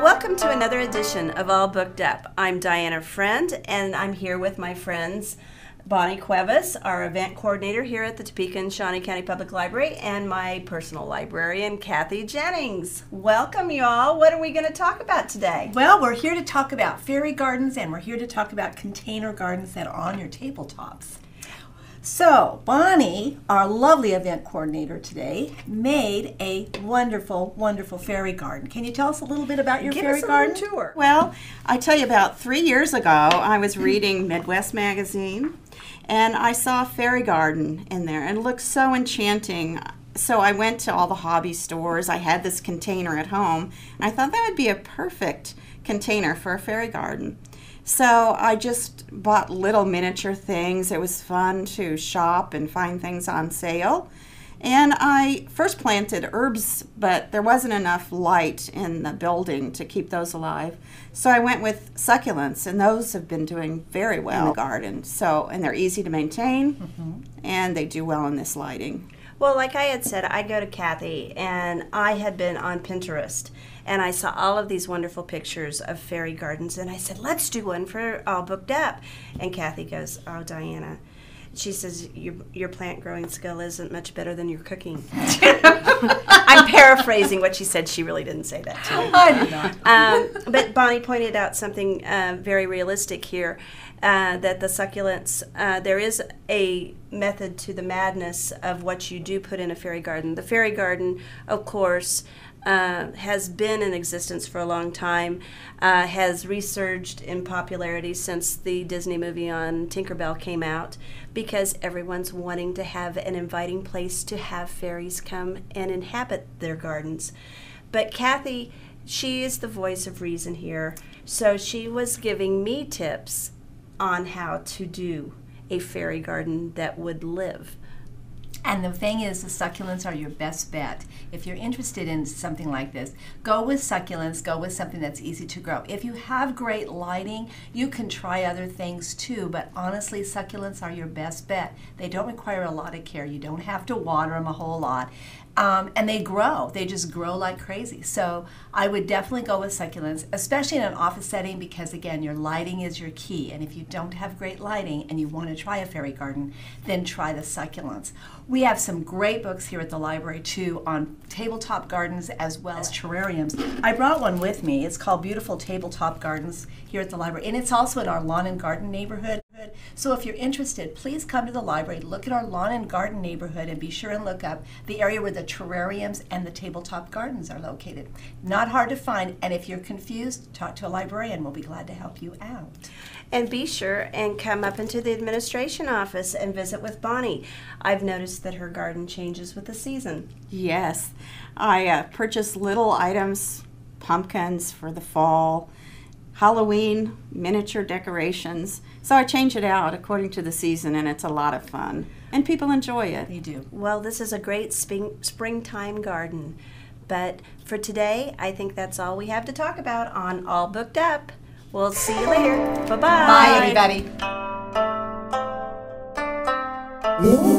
Welcome to another edition of All Booked Up. I'm Diana Friend, and I'm here with my friends Bonnie Cuevas, our event coordinator here at the Topeka and Shawnee County Public Library, and my personal librarian, Kathy Jennings. Welcome, y'all. What are we going to talk about today? Well, we're here to talk about fairy gardens, and we're here to talk about container gardens that are on your tabletops. So, Bonnie, our lovely event coordinator today, made a wonderful, wonderful fairy garden. Can you tell us a little bit about your fairy garden? Give us a little tour. Well, I tell you, about 3 years ago, I was reading Midwest Magazine, and I saw a fairy garden in there, and it looked so enchanting. So I went to all the hobby stores. I had this container at home, and I thought that would be a perfect container for a fairy garden. So I just bought little miniature things. It was fun to shop and find things on sale. And I first planted herbs, but there wasn't enough light in the building to keep those alive. So I went with succulents, and those have been doing very well in the garden. So, and they're easy to maintain, and they do well in this lighting. Well, like I had said, I go to Kathy, and I had been on Pinterest, and I saw all of these wonderful pictures of fairy gardens, and I said, let's do one for All Booked Up. And Kathy goes, oh, Diana, she says, your plant growing skill isn't much better than your cooking. I'm paraphrasing what she said. She really didn't say that to me. I did not. But Bonnie pointed out something very realistic here, that the succulents, there is a method to the madness of what you do put in a fairy garden. The fairy garden, of course, has been in existence for a long time, has resurged in popularity since the Disney movie on Tinkerbell came out, because everyone's wanting to have an inviting place to have fairies come and inhabit their gardens. But Kathy, she is the voice of reason here, so she was giving me tips on how to do a fairy garden that would live. And the thing is, the succulents are your best bet. If you're interested in something like this, go with succulents, go with something that's easy to grow. If you have great lighting, you can try other things too, but honestly, succulents are your best bet. They don't require a lot of care. You don't have to water them a whole lot. And they grow. They just grow like crazy. So I would definitely go with succulents, especially in an office setting, because again, your lighting is your key. And if you don't have great lighting and you want to try a fairy garden, then try the succulents. We have some great books here at the library too on tabletop gardens as well as terrariums. I brought one with me. It's called Beautiful Tabletop Gardens here at the library. And it's also in our lawn and garden neighborhood. So if you're interested, please come to the library, look at our lawn and garden neighborhood, and be sure and look up the area where the terrariums and the tabletop gardens are located. Not hard to find, and if you're confused, talk to a librarian. We'll be glad to help you out. And be sure and come up into the administration office and visit with Bonnie. I've noticed that her garden changes with the season. Yes, I purchased little items, pumpkins for the fall, Halloween miniature decorations. So I change it out according to the season, and it's a lot of fun. And people enjoy it. They do. Well, this is a great springtime garden. But for today, I think that's all we have to talk about on All Booked Up. We'll see you later. Bye-bye. Bye, everybody.